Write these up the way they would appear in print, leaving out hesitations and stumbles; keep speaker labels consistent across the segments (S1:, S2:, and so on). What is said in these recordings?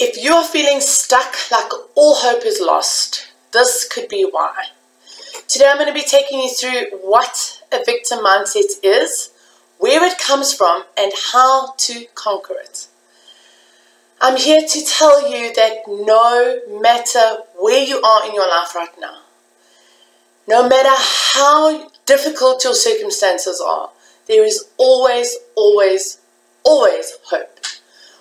S1: If you are feeling stuck, like all hope is lost, this could be why. Today I'm going to be taking you through what a victim mindset is, where it comes from, and how to conquer it. I'm here to tell you that no matter where you are in your life right now, no matter how difficult your circumstances are, there is always hope.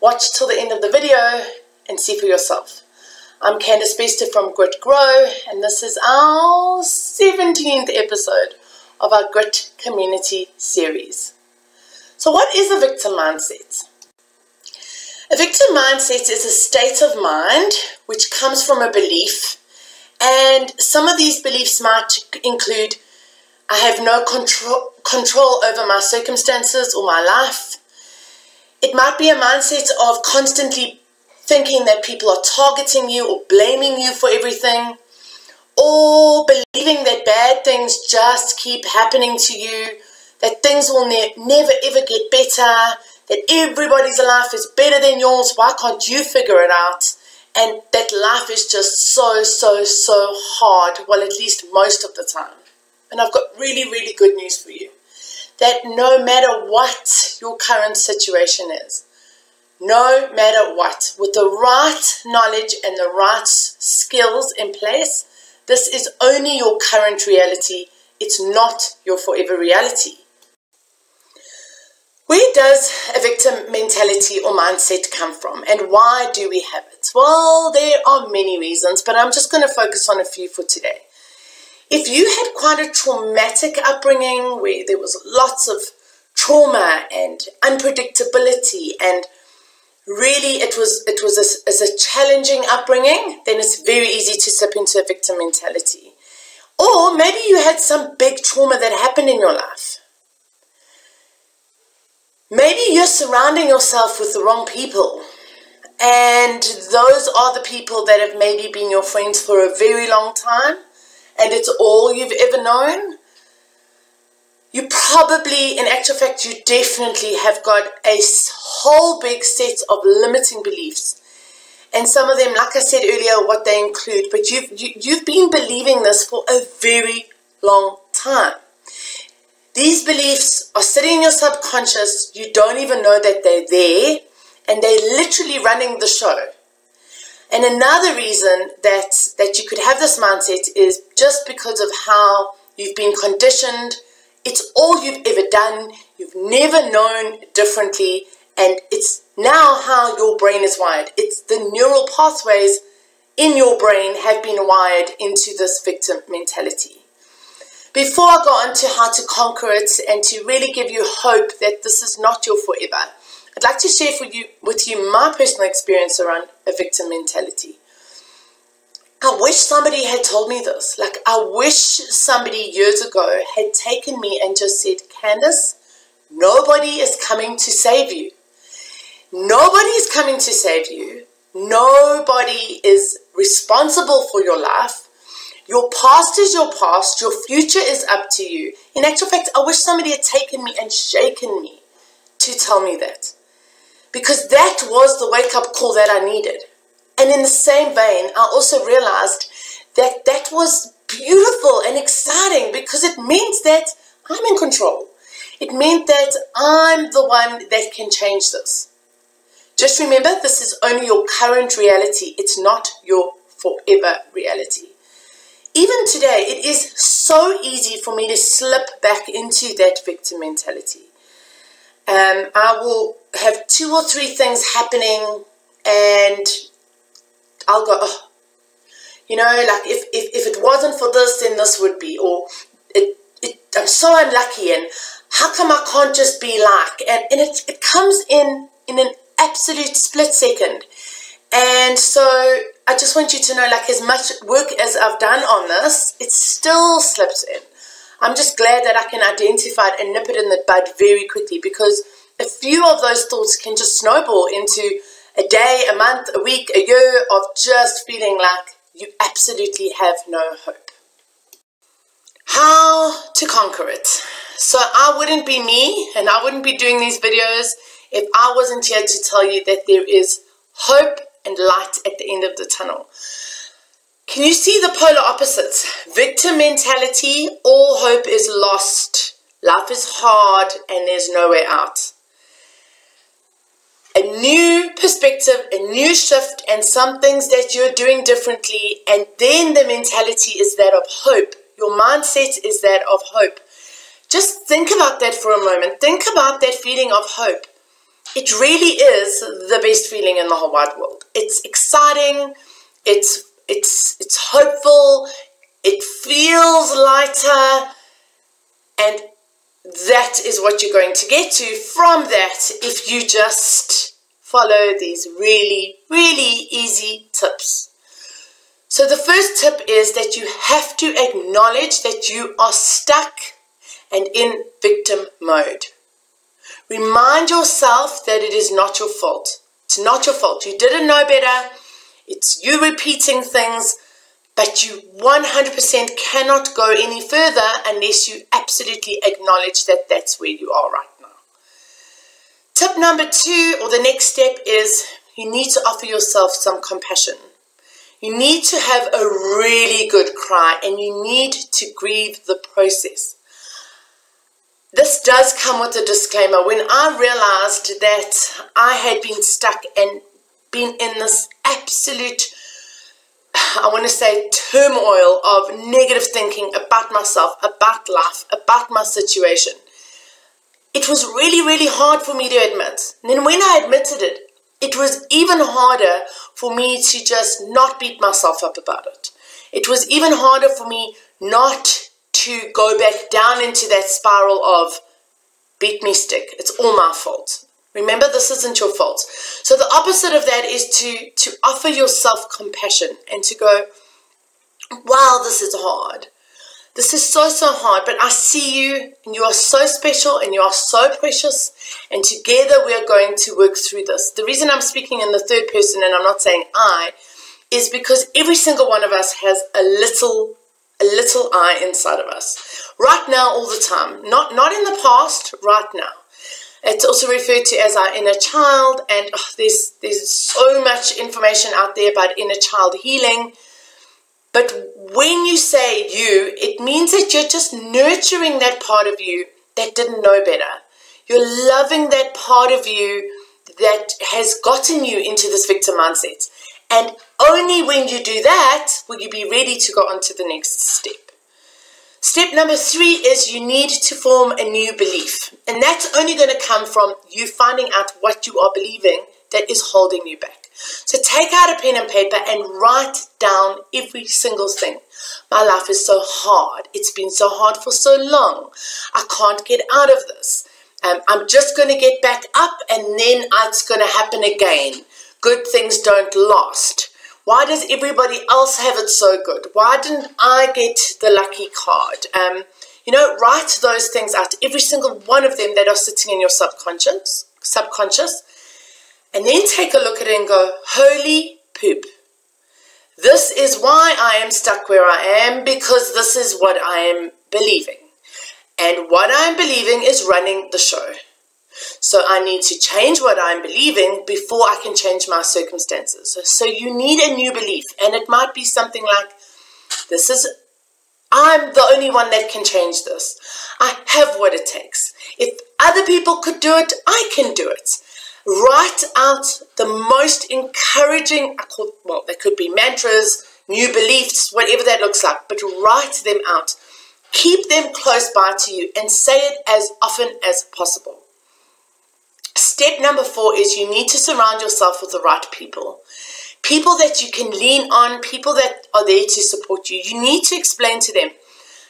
S1: Watch till the end of the video and see for yourself. I'm Candice Bester from Grit Grow, and this is our 17th episode of our Grit Community series. So what is a victim mindset? A victim mindset is a state of mind which comes from a belief, and some of these beliefs might include I have no control over my circumstances or my life. It might be a mindset of constantly thinking that people are targeting you or blaming you for everything, or believing that bad things just keep happening to you, that things will never ever get better, that everybody's life is better than yours, why can't you figure it out, and that life is just so hard, well, at least most of the time. And I've got really good news for you. That no matter what your current situation is, no matter what, with the right knowledge and the right skills in place, this is only your current reality. It's not your forever reality. Where does a victim mentality or mindset come from, and why do we have it? Well, there are many reasons, but I'm just going to focus on a few for today. If you had quite a traumatic upbringing where there was lots of trauma and unpredictability, and really it was a challenging upbringing, then it's very easy to slip into a victim mentality. Or maybe you had some big trauma that happened in your life. Maybe you're surrounding yourself with the wrong people, and those are the people that have maybe been your friends for a very long time, and it's all you've ever known. You probably, in actual fact, you definitely have got a whole big set of limiting beliefs. And some of them, like I said earlier, what they include, but you've been believing this for a very long time. These beliefs are sitting in your subconscious, you don't even know that they're there, and they're literally running the show. And another reason that you could have this mindset is just because of how you've been conditioned. It's all you've ever done. You've never known differently. And it's now how your brain is wired. It's the neural pathways in your brain have been wired into this victim mentality. Before I go on to how to conquer it and to really give you hope that this is not your forever, I'd like to share with you my personal experience around a victim mentality. I wish somebody had told me this. Like, I wish somebody years ago had taken me and just said, Candice, nobody is coming to save you. Nobody is coming to save you. Nobody is responsible for your life. Your past is your past. Your future is up to you. In actual fact, I wish somebody had taken me and shaken me to tell me that. Because that was the wake-up call that I needed. And in the same vein, I also realized that that was beautiful and exciting because it means that I'm in control. It meant that I'm the one that can change this. Just remember, this is only your current reality. It's not your forever reality. Even today, it is so easy for me to slip back into that victim mentality. I will have 2 or 3 things happening and I'll go, oh, you know, like if it wasn't for this, then this would be, or I'm so unlucky, and how come I can't just be like, and it comes in an absolute split second. And so I just want you to know, like, as much work as I've done on this, it still slips in. I'm just glad that I can identify it and nip it in the bud very quickly, because a few of those thoughts can just snowball into a day, a month, a week, a year of just feeling like you absolutely have no hope. How to conquer it. So I wouldn't be me, and I wouldn't be doing these videos if I wasn't here to tell you that there is hope and light at the end of the tunnel. Can you see the polar opposites? Victim mentality, all hope is lost, life is hard, and there's no way out. A new perspective, a new shift, and some things that you're doing differently, and then the mentality is that of hope. Your mindset is that of hope. Just think about that for a moment. Think about that feeling of hope. It really is the best feeling in the whole wide world. It's exciting, it's hopeful, it feels lighter, and that is what you're going to get to from that if you just follow these really, really easy tips. So the first tip is that you have to acknowledge that you are stuck and in victim mode. Remind yourself that it is not your fault. It's not your fault. You didn't know better. It's you repeating things, but you 100% cannot go any further unless you absolutely acknowledge that that's where you are right now. Tip number 2, or the next step, is you need to offer yourself some compassion. You need to have a really good cry, and you need to grieve the process. This does come with a disclaimer. When I realized that I had been stuck and been in this absolute, I want to say, turmoil of negative thinking about myself, about life, about my situation, it was really, really hard for me to admit. And then when I admitted it, it was even harder for me to just not beat myself up about it. It was even harder for me not to go back down into that spiral of beat me stick. It's all my fault. Remember, this isn't your fault. So the opposite of that is to offer yourself compassion and to go, wow, this is hard. This is so, so hard, but I see you, and you are so special, and you are so precious, and together we are going to work through this. The reason I'm speaking in the third person, and I'm not saying I, is because every single one of us has a little I inside of us. Right now, all the time. Not in the past, right now. It's also referred to as our inner child, and there's so much information out there about inner child healing. But when you say you, it means that you're just nurturing that part of you that didn't know better. You're loving that part of you that has gotten you into this victim mindset. And only when you do that will you be ready to go on to the next step. Step number 3 is you need to form a new belief. And that's only going to come from you finding out what you are believing that is holding you back. So take out a pen and paper and write down every single thing. My life is so hard. It's been so hard for so long. I can't get out of this. I'm just going to get back up, and then it's going to happen again. Good things don't last. Why does everybody else have it so good? Why didn't I get the lucky card? Write those things out, every single one of them that are sitting in your subconscious. And then take a look at it and go, holy poop. This is why I am stuck where I am, because this is what I am believing. And what I'm believing is running the show. So I need to change what I'm believing before I can change my circumstances. So you need a new belief. And it might be something like, I'm the only one that can change this. I have what it takes. If other people could do it, I can do it. Write out the most encouraging, they could be mantras, new beliefs, whatever that looks like, but write them out. Keep them close by to you and say it as often as possible. Step number 4 is you need to surround yourself with the right people. People that you can lean on, people that are there to support you. You need to explain to them,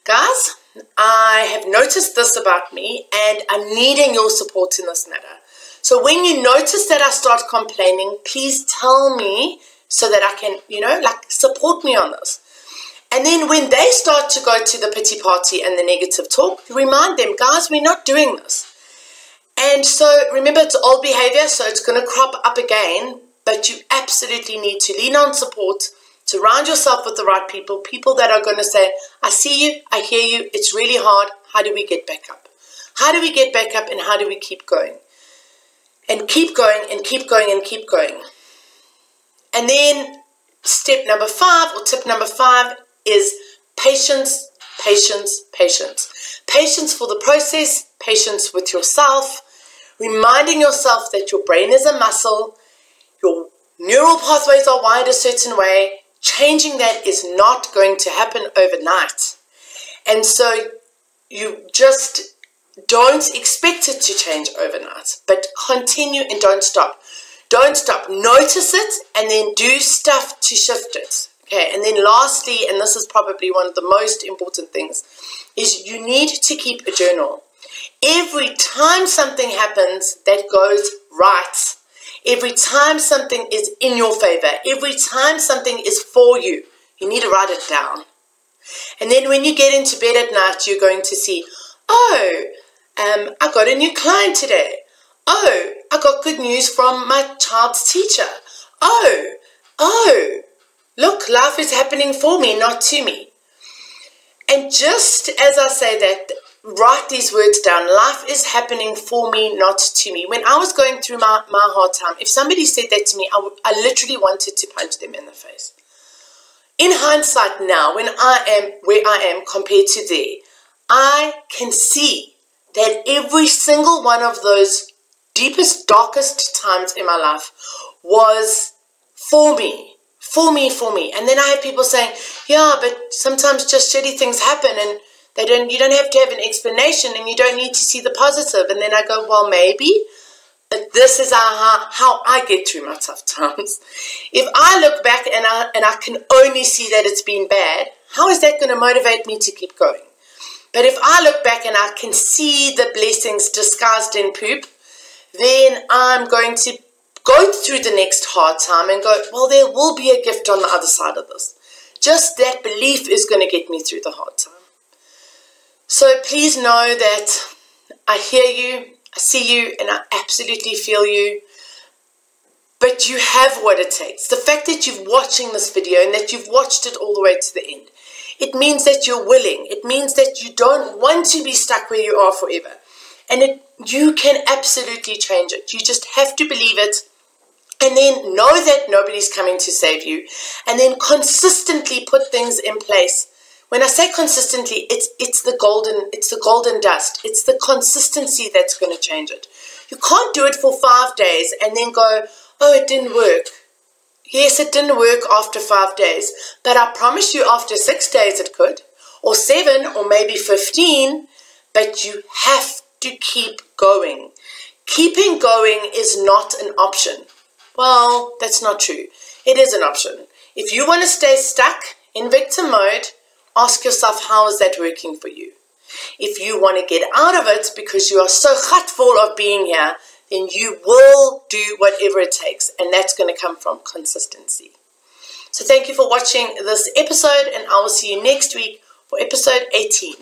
S1: guys, I have noticed this about me and I'm needing your support in this matter. So when you notice that I start complaining, please tell me so that I can, support me on this. And then when they start to go to the pity party and the negative talk, remind them, guys, we're not doing this. And so remember, it's old behavior, so it's going to crop up again, but you absolutely need to lean on support, surround yourself with the right people, people that are going to say, I see you, I hear you, it's really hard, how do we get back up? How do we get back up, and how do we keep going? And keep going and keep going and keep going. And then step number 5 or tip number 5 is patience, patience, patience. Patience for the process, patience with yourself, reminding yourself that your brain is a muscle, your neural pathways are wired a certain way. Changing that is not going to happen overnight. And so you just don't expect it to change overnight, but continue and don't stop. Don't stop. Notice it and then do stuff to shift it. Okay, and then lastly, and this is probably one of the most important things, is you need to keep a journal. Every time something happens that goes right, every time something is in your favor, every time something is for you, you need to write it down. And then when you get into bed at night, you're going to see, oh, I got a new client today. Oh, I got good news from my child's teacher. Oh, look, life is happening for me, not to me. And just as I say that, write these words down. Life is happening for me, not to me. When I was going through my hard time, if somebody said that to me, I literally wanted to punch them in the face. In hindsight now, when I am where I am compared to there, I can see that every single one of those deepest, darkest times in my life was for me. And then I have people saying, yeah, but sometimes just shitty things happen and you don't have to have an explanation and you don't need to see the positive. And then I go, well, maybe, but this is how I get through my tough times. If I look back and I can only see that it's been bad, how is that going to motivate me to keep going? But if I look back and I can see the blessings disguised in poop, then I'm going to go through the next hard time and go, well, there will be a gift on the other side of this. Just that belief is going to get me through the hard time. So please know that I hear you, I see you, and I absolutely feel you. But you have what it takes. The fact that you're watching this video and that you've watched it all the way to the end, it means that you're willing. It means that you don't want to be stuck where you are forever. And you can absolutely change it. You just have to believe it. And then know that nobody's coming to save you. And then consistently put things in place. When I say consistently, it's the golden dust. It's the consistency that's going to change it. You can't do it for 5 days and then go, oh, it didn't work. Yes, it didn't work after 5 days, but I promise you after 6 days it could, or 7, or maybe 15, but you have to keep going. Keeping going is not an option. Well, that's not true. It is an option. If you want to stay stuck in victim mode, ask yourself, how is that working for you? If you want to get out of it because you are so full of being here, then you will do whatever it takes, and that's going to come from consistency. So thank you for watching this episode, and I will see you next week for episode 18.